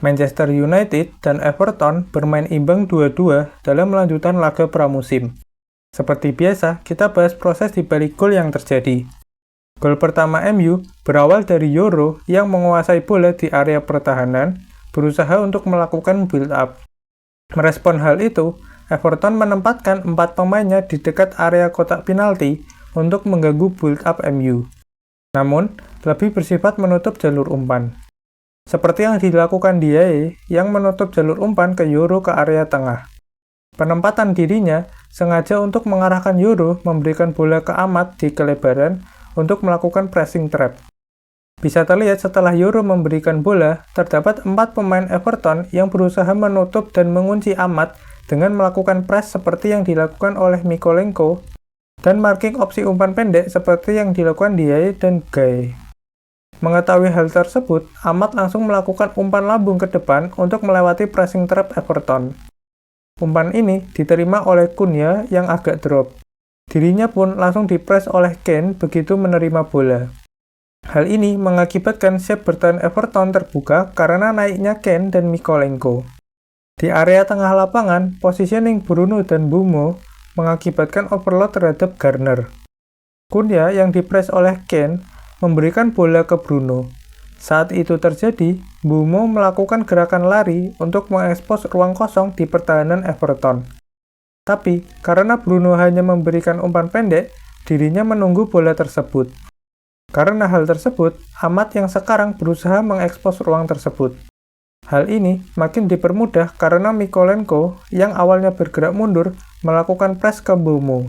Manchester United dan Everton bermain imbang 2-2 dalam lanjutan laga pramusim. Seperti biasa, kita bahas proses di balik gol yang terjadi. Gol pertama MU berawal dari Yoro yang menguasai bola di area pertahanan, berusaha untuk melakukan build-up. Merespon hal itu, Everton menempatkan 4 pemainnya di dekat area kotak penalti untuk mengganggu build-up MU. Namun, lebih bersifat menutup jalur umpan. Seperti yang dilakukan Diaye yang menutup jalur umpan ke Yoro ke area tengah. Penempatan dirinya sengaja untuk mengarahkan Yoro memberikan bola ke Ahmad di kelebaran untuk melakukan pressing trap. Bisa terlihat setelah Yoro memberikan bola, terdapat 4 pemain Everton yang berusaha menutup dan mengunci Ahmad dengan melakukan press seperti yang dilakukan oleh Mykolenko dan marking opsi umpan pendek seperti yang dilakukan Diaye dan Gueye. Mengetahui hal tersebut, Ahmad langsung melakukan umpan lambung ke depan untuk melewati pressing trap Everton. Umpan ini diterima oleh Cunha yang agak drop. Dirinya pun langsung dipres oleh Kane begitu menerima bola. Hal ini mengakibatkan shape bertahan Everton terbuka karena naiknya Kane dan Mykolenko. Di area tengah lapangan, positioning Bruno dan Mbeumo mengakibatkan overload terhadap Garner. Cunha yang dipres oleh Kane memberikan bola ke Bruno. Saat itu terjadi, Mbeumo melakukan gerakan lari untuk mengekspos ruang kosong di pertahanan Everton. Tapi, karena Bruno hanya memberikan umpan pendek, dirinya menunggu bola tersebut. Karena hal tersebut, Ahmad yang sekarang berusaha mengekspos ruang tersebut. Hal ini makin dipermudah karena Mykolenko yang awalnya bergerak mundur melakukan press ke Mbeumo.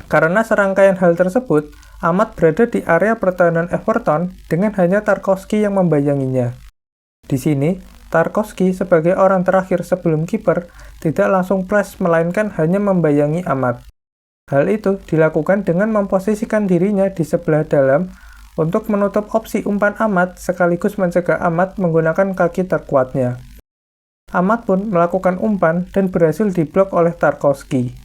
Karena serangkaian hal tersebut, Ahmad berada di area pertahanan Everton dengan hanya Tarkowski yang membayanginya. Di sini, Tarkowski sebagai orang terakhir sebelum kiper tidak langsung press melainkan hanya membayangi Ahmad. Hal itu dilakukan dengan memposisikan dirinya di sebelah dalam untuk menutup opsi umpan Ahmad sekaligus mencegah Ahmad menggunakan kaki terkuatnya. Ahmad pun melakukan umpan dan berhasil diblok oleh Tarkowski.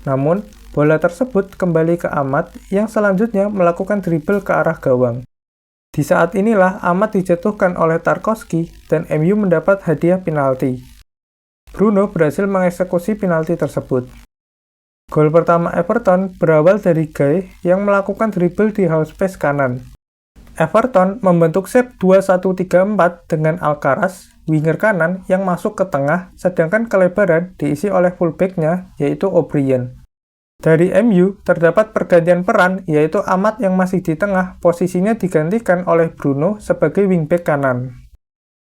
Namun, bola tersebut kembali ke Ahmad yang selanjutnya melakukan dribble ke arah gawang. Di saat inilah Ahmad dijatuhkan oleh Tarkowski dan MU mendapat hadiah penalti. Bruno berhasil mengeksekusi penalti tersebut. Gol pertama Everton berawal dari Gueye yang melakukan dribble di half space kanan. Everton membentuk shape 2-1-3-4 dengan Alcaraz, winger kanan yang masuk ke tengah, sedangkan kelebaran diisi oleh fullback-nya yaitu O'Brien. Dari MU, terdapat pergantian peran, yaitu Ahmad yang masih di tengah, posisinya digantikan oleh Bruno sebagai wingback kanan.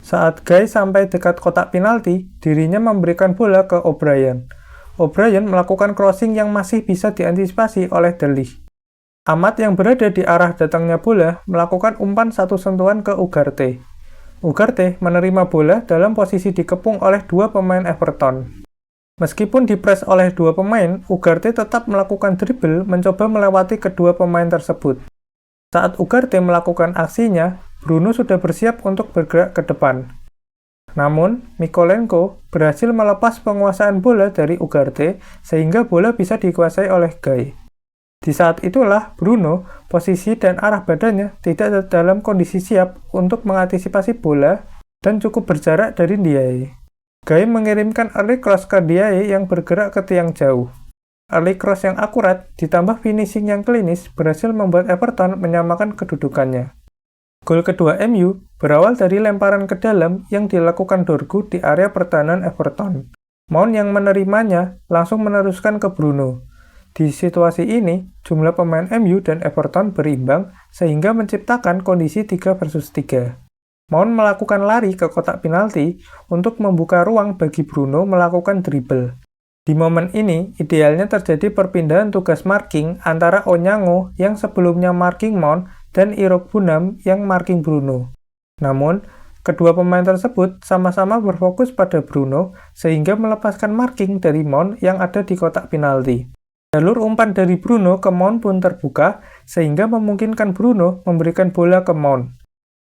Saat Gueye sampai dekat kotak penalti, dirinya memberikan bola ke O'Brien. O'Brien melakukan crossing yang masih bisa diantisipasi oleh De Ligt. Ahmad yang berada di arah datangnya bola melakukan umpan satu sentuhan ke Ugarte. Ugarte menerima bola dalam posisi dikepung oleh 2 pemain Everton. Meskipun dipres oleh 2 pemain, Ugarte tetap melakukan dribble mencoba melewati kedua pemain tersebut. Saat Ugarte melakukan aksinya, Bruno sudah bersiap untuk bergerak ke depan. Namun, Mykolenko berhasil melepas penguasaan bola dari Ugarte sehingga bola bisa dikuasai oleh Gueye. Di saat itulah Bruno, posisi dan arah badannya tidak dalam kondisi siap untuk mengantisipasi bola dan cukup berjarak dari Diaye. Gueye mengirimkan early cross ke Diaye yang bergerak ke tiang jauh. Early cross yang akurat ditambah finishing yang klinis berhasil membuat Everton menyamakan kedudukannya. Gol kedua MU berawal dari lemparan ke dalam yang dilakukan Dorgu di area pertahanan Everton. Mount yang menerimanya langsung meneruskan ke Bruno. Di situasi ini, jumlah pemain MU dan Everton berimbang sehingga menciptakan kondisi 3-3. Mount melakukan lari ke kotak penalti untuk membuka ruang bagi Bruno melakukan dribble. Di momen ini, idealnya terjadi perpindahan tugas marking antara Onyango yang sebelumnya marking Mount dan Irogbunam yang marking Bruno. Namun, kedua pemain tersebut sama-sama berfokus pada Bruno sehingga melepaskan marking dari Mount yang ada di kotak penalti. Jalur umpan dari Bruno ke Mount pun terbuka sehingga memungkinkan Bruno memberikan bola ke Mount.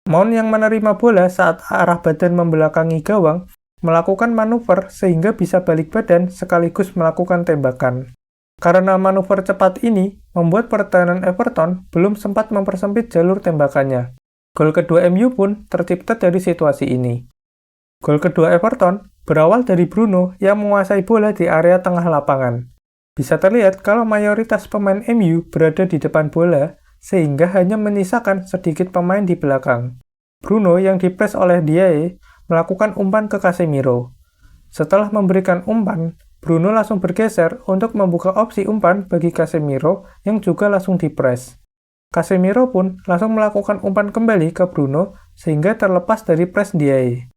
Mount yang menerima bola saat arah badan membelakangi gawang, melakukan manuver sehingga bisa balik badan sekaligus melakukan tembakan. Karena manuver cepat ini, membuat pertahanan Everton belum sempat mempersempit jalur tembakannya. Gol kedua MU pun tercipta dari situasi ini. Gol kedua Everton berawal dari Bruno yang menguasai bola di area tengah lapangan. Bisa terlihat kalau mayoritas pemain MU berada di depan bola, sehingga hanya menyisakan sedikit pemain di belakang. Bruno yang dipres oleh Diaye melakukan umpan ke Casemiro. Setelah memberikan umpan, Bruno langsung bergeser untuk membuka opsi umpan bagi Casemiro yang juga langsung dipres. Casemiro pun langsung melakukan umpan kembali ke Bruno sehingga terlepas dari pres Diaye.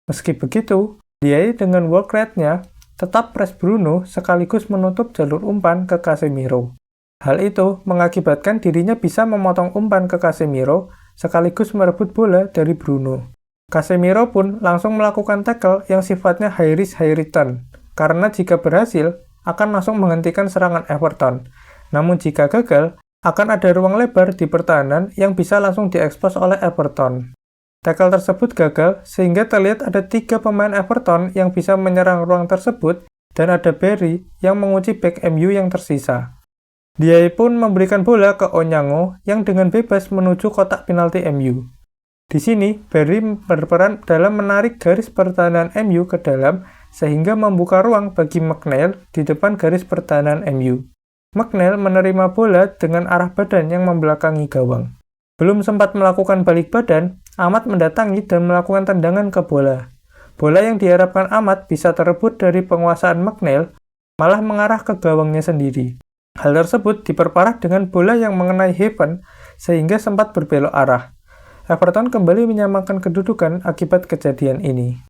Meski begitu, Diaye dengan work rate-nya tetap pres Bruno sekaligus menutup jalur umpan ke Casemiro. Hal itu mengakibatkan dirinya bisa memotong umpan ke Casemiro sekaligus merebut bola dari Bruno. Casemiro pun langsung melakukan tackle yang sifatnya high risk high return, karena jika berhasil akan langsung menghentikan serangan Everton. Namun jika gagal, akan ada ruang lebar di pertahanan yang bisa langsung diekspos oleh Everton. Tackle tersebut gagal sehingga terlihat ada 3 pemain Everton yang bisa menyerang ruang tersebut dan ada Barry yang mengunci back MU yang tersisa. Diaye pun memberikan bola ke Onyango yang dengan bebas menuju kotak penalti MU. Di sini, Barry berperan dalam menarik garis pertahanan MU ke dalam sehingga membuka ruang bagi McNeil di depan garis pertahanan MU. McNeil menerima bola dengan arah badan yang membelakangi gawang. Belum sempat melakukan balik badan, Ahmad mendatangi dan melakukan tendangan ke bola. Bola yang diharapkan Ahmad bisa terebut dari penguasaan McNeil, malah mengarah ke gawangnya sendiri. Hal tersebut diperparah dengan bola yang mengenai Heaven, sehingga sempat berbelok arah. Everton kembali menyamakan kedudukan akibat kejadian ini.